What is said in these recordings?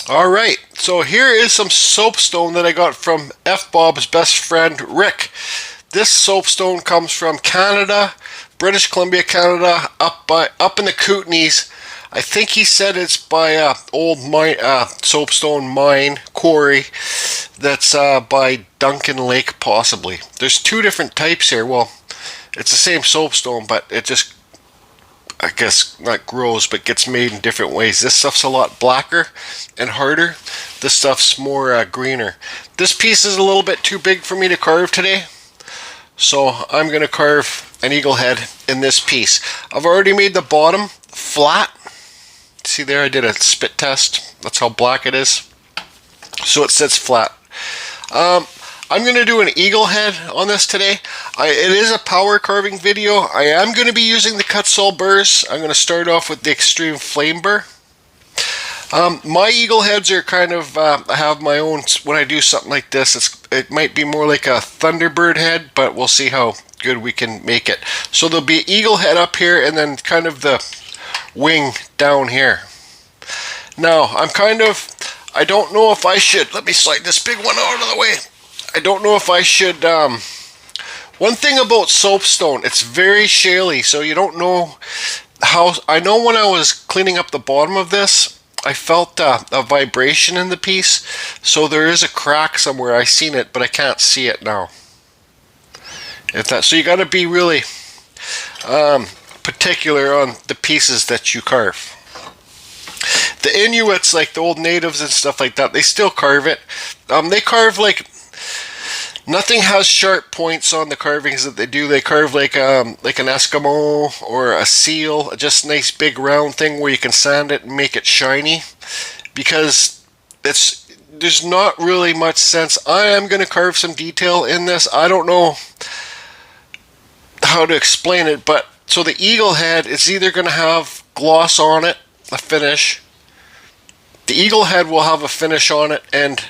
Alright, so here is some soapstone that I got from F. Bob's best friend, Rick. This soapstone comes from Canada, British Columbia, Canada, up in the Kootenays. I think he said it's by old soapstone mine, quarry, that's by Duncan Lake, possibly. There's two different types here. Well, it's the same soapstone, but it just, I guess, not grows, but gets made in different ways. This stuff's a lot blacker and harder. This stuff's more greener. This piece is a little bit too big for me to carve today, so I'm going to carve an eagle head in this piece. I've already made the bottom flat. See there, I did a spit test. That's how black it is. So it sits flat. I'm going to do an eagle head on this today. It is a power carving video. I am going to be using the cut saw burrs. I'm going to start off with the extreme flame burr. My eagle heads are kind of, I have my own, when I do something like this, it might be more like a Thunderbird head, but we'll see how good we can make it. So there'll be eagle head up here and then kind of the wing down here. Now, I don't know if I should, let me slide this big one out of the way. I don't know if I should, one thing about soapstone, it's very shaly, so you don't know how, I know when I was cleaning up the bottom of this, I felt a vibration in the piece, so there is a crack somewhere. I seen it, but I can't see it now. So you got to be really particular on the pieces that you carve. The Inuits, like the old natives and stuff like that, they still carve it. They carve like, nothing has sharp points on the carvings that they do. They carve like an Eskimo or a seal, just a nice big round thing where you can sand it and make it shiny, because there's not really much sense. I am going to carve some detail in this. I don't know how to explain it, but so the eagle head is either going to have gloss on it, a finish. The eagle head will have a finish on it, and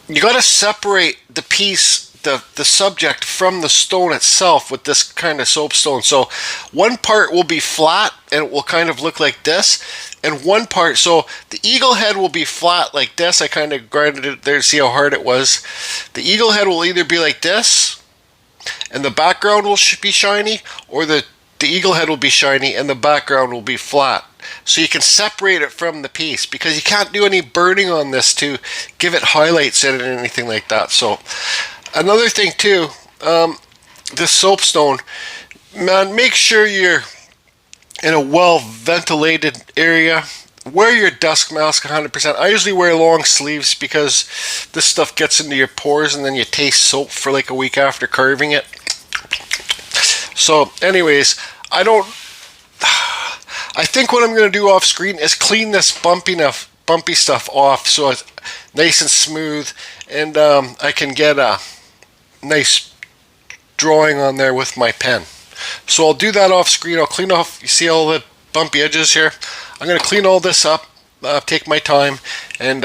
you got to separate the piece, the subject, from the stone itself with this kind of soapstone. So one part will be flat and it will kind of look like this, and one part, so the eagle head will be flat like this. I kind of grinded it there to see how hard it was. The eagle head will either be like this and the background will be shiny, or the eagle head will be shiny and the background will be flat. So you can separate it from the piece, because you can't do any burning on this to give it highlights in it or anything like that. So another thing too, this soapstone, man, make sure you're in a well ventilated area. Wear your dust mask 100%. I usually wear long sleeves because this stuff gets into your pores and then you taste soap for like a week after carving it. So anyways, I think what I'm going to do off screen is clean this bumpy stuff off so it's nice and smooth, and I can get a nice drawing on there with my pen. So I'll do that off screen. I'll clean off, you see all the bumpy edges here? I'm going to clean all this up, take my time, and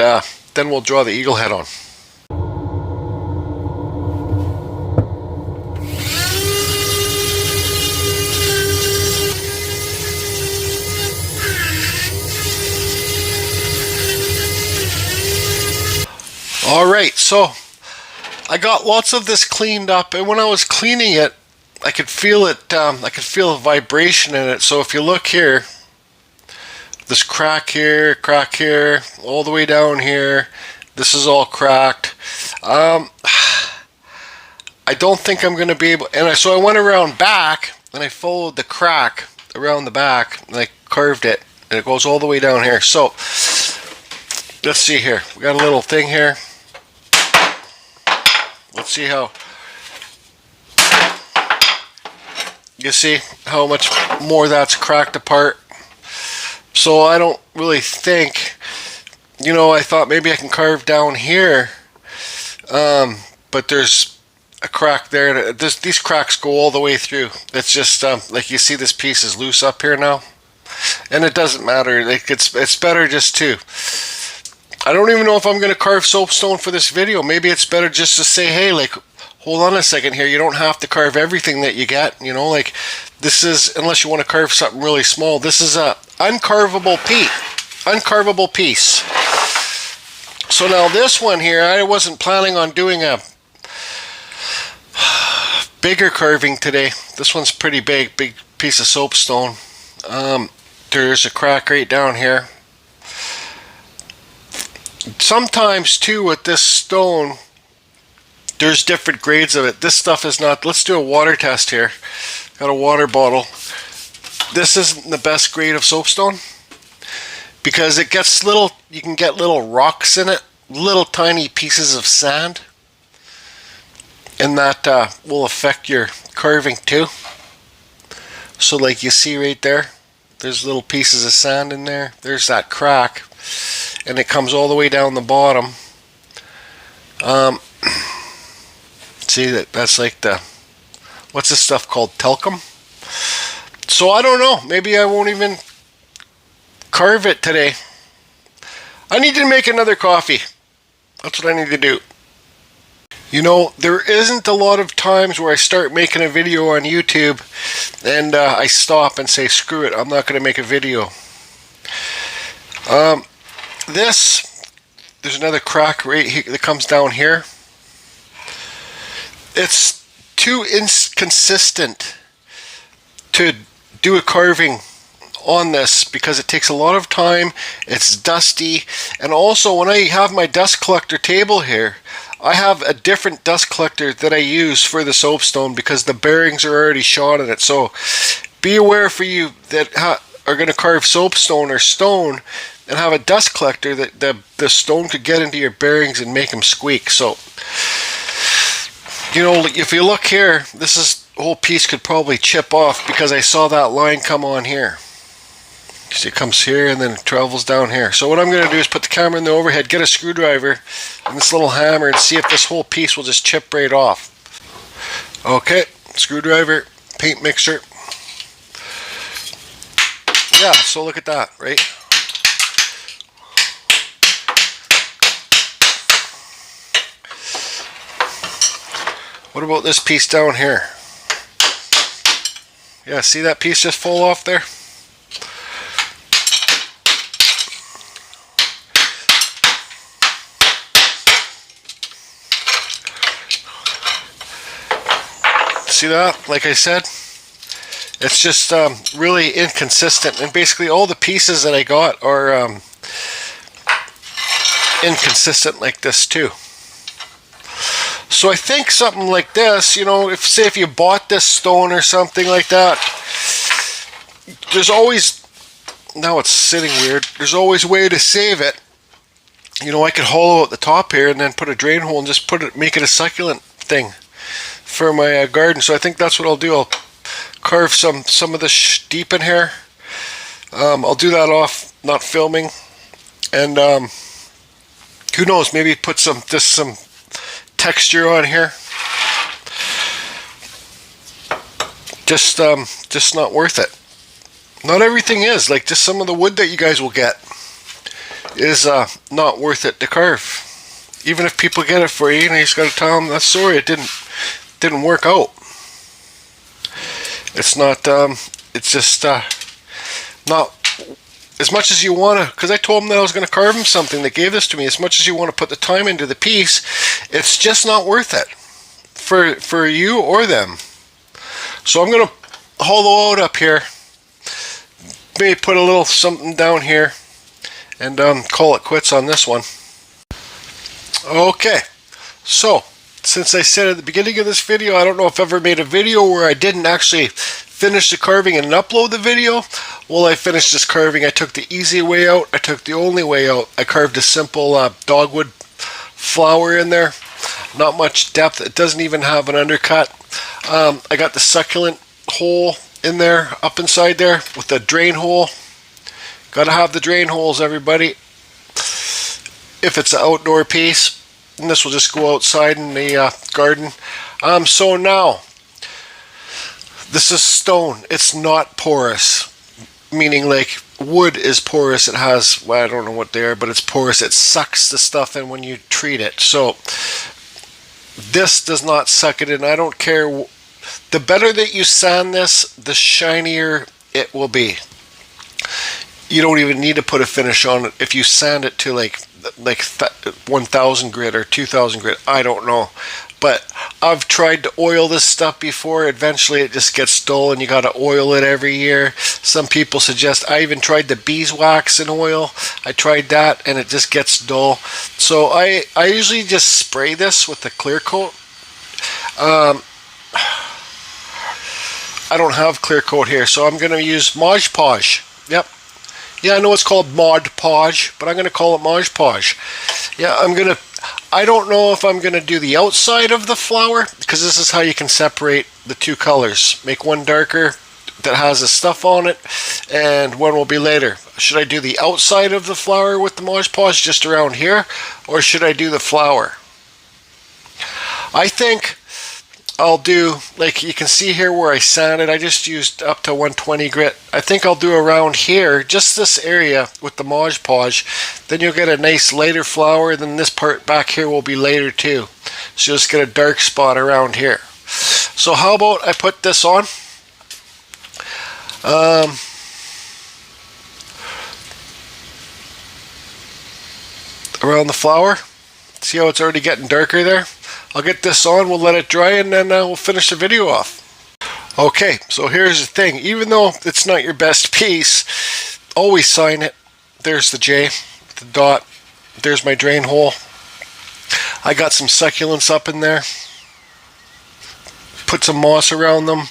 then we'll draw the eagle head on. Alright, so I got lots of this cleaned up, and when I was cleaning it, I could feel it, I could feel a vibration in it. So if you look here, this crack here, all the way down here, this is all cracked. I don't think I'm going to be able, so I went around back, and I followed the crack around the back, and I carved it, and it goes all the way down here. So let's see here, we got a little thing here. Let's see how, you see how much more that's cracked apart. So I don't really think, I thought maybe I can carve down here, but there's a crack there. These cracks go all the way through. It's just like you see, this piece is loose up here now, and it doesn't matter. Like it's better just to, I don't even know if I'm going to carve soapstone for this video. Maybe it's better just to say, hey, like, hold on a second here. You don't have to carve everything that you get. Like this is, unless you want to carve something really small, this is a uncarvable piece. So now this one here, I wasn't planning on doing a bigger carving today. This one's pretty big piece of soapstone. There's a crack right down here. Sometimes too with this stone, there's different grades of it. This stuff is not. Let's do a water test here. Got a water bottle. This isn't the best grade of soapstone because it gets little, you can get little rocks in it, little tiny pieces of sand, and that will affect your carving too. So like you see right there, there's little pieces of sand in there. There's that crack, and it comes all the way down the bottom. See that's like the, what's this stuff called, talcum? So I don't know, maybe I won't even carve it today. I need to make another coffee. That's what I need to do. You know, there isn't a lot of times where I start making a video on YouTube and I stop and say, screw it, I'm not going to make a video. There's another crack right here that comes down here. It's too inconsistent to do a carving on this because it takes a lot of time. It's dusty, and also when I have my dust collector table here, I have a different dust collector that I use for the soapstone because the bearings are already shot in it. So be aware for you that are going to carve soapstone or stone and have a dust collector that the stone could get into your bearings and make them squeak. So, you know, if you look here, this whole piece could probably chip off because I saw that line come on here. See, it comes here and then it travels down here. So what I'm going to do is put the camera in the overhead, get a screwdriver and this little hammer and see if this whole piece will just chip right off. Okay, screwdriver, paint mixer. Yeah, so look at that, right? What about this piece down here? Yeah, see that piece just fall off there? See that? Like I said, it's just really inconsistent, and basically all the pieces that I got are inconsistent like this too. So I think something like this, you know, if you bought this stone or something like that, there's always, now it's sitting weird, there's always a way to save it. You know, I could hollow out the top here and then put a drain hole and just make it a succulent thing for my garden. So I think that's what I'll do. I'll carve some of this deep in here. I'll do that off not filming, and who knows, maybe put some texture on here. Just not worth it. Not everything is, like just some of the wood that you guys will get is not worth it to carve. Even if people get it for you, you just got to tell them, that's sorry, it didn't work out. It's not it's just not as much as you want to, because I told them that I was going to carve them something. They gave this to me. As much as you want to put the time into the piece, it's just not worth it for you or them. So I'm going to hollow out up here, maybe put a little something down here, and call it quits on this one. Okay, so since I said at the beginning of this video, I don't know if I've ever made a video where I didn't actually finish the carving and upload the video. Well, I finished this carving. I took the easy way out. I took the only way out. I carved a simple dogwood flower in there. Not much depth. It doesn't even have an undercut. I got the succulent hole in there, up inside there with the drain hole. Gotta have the drain holes, everybody, if it's an outdoor piece. And this will just go outside in the garden. So now, this is stone. It's not porous, meaning like wood is porous. It has, well, I don't know what they are, but it's porous. It sucks the stuff in when you treat it. So this does not suck it in. I don't care. The better that you sand this, the shinier it will be. you don't even need to put a finish on it if you sand it to like 1000 grit or 2000 grit. I don't know, but I've tried to oil this stuff before. Eventually it just gets dull and you got to oil it every year. Some people suggest, I even tried the beeswax in oil. I tried that and it just gets dull. So I usually just spray this with the clear coat. I don't have clear coat here, so I'm going to use Mod Podge. Yep. Yeah, I know it's called Mod Podge, but I'm going to call it Mod Podge. Yeah, I don't know if I'm going to do the outside of the flower, because this is how you can separate the two colors. Make one darker that has the stuff on it, and one will be later. Should I do the outside of the flower with the Mod Podge just around here, or should I do the flower? I think I'll do, like you can see here where I sanded, I just used up to 120 grit. I think I'll do around here, just this area with the Mod Podge. Then you'll get a nice lighter flower, then this part back here will be lighter too. So you'll just get a dark spot around here. So how about I put this on? Around the flower. See how it's already getting darker there? I'll get this on, we'll let it dry, and then we'll finish the video off. Okay, so here's the thing. Even though it's not your best piece, always sign it. There's the J, the dot. There's my drain hole. I got some succulents up in there. Put some moss around them.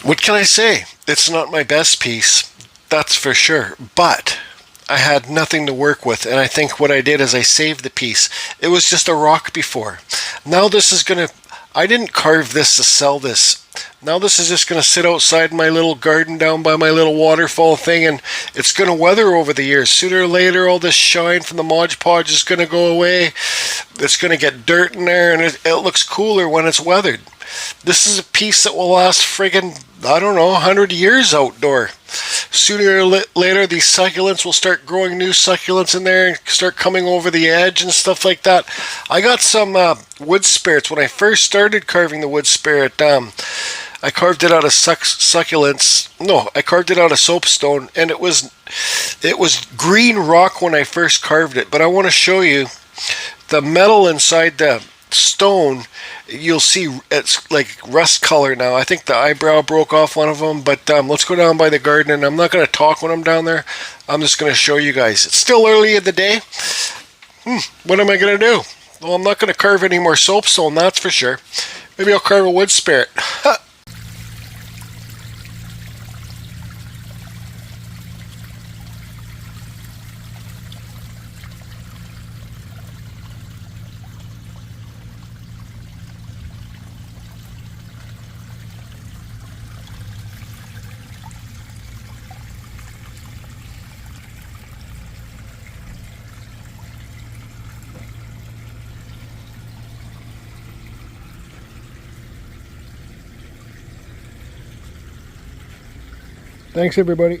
What can I say? It's not my best piece, that's for sure. But I had nothing to work with, and I think what I did is I saved the piece. It was just a rock before. Now this is gonna, I didn't carve this to sell this. Now this is just gonna sit outside my little garden down by my little waterfall thing, and it's gonna weather over the years. Sooner or later all this shine from the Mod Podge is gonna go away. It's gonna get dirt in there, and it looks cooler when it's weathered. This is a piece that will last friggin', I don't know, 100 years outdoor. Sooner or later, these succulents will start growing new succulents in there and start coming over the edge and stuff like that. I got some wood spirits. When I first started carving the wood spirit, I carved it out of succulents. No, I carved it out of soapstone, and it was green rock when I first carved it. But I want to show you the metal inside the stone. You'll see it's like rust color now. I think the eyebrow broke off one of them, but let's go down by the garden, and I'm not going to talk when I'm down there. I'm just going to show you guys. It's still early in the day. What am I going to do? Well, I'm not going to carve any more soapstone, that's for sure. Maybe I'll carve a wood spirit. Thanks, everybody.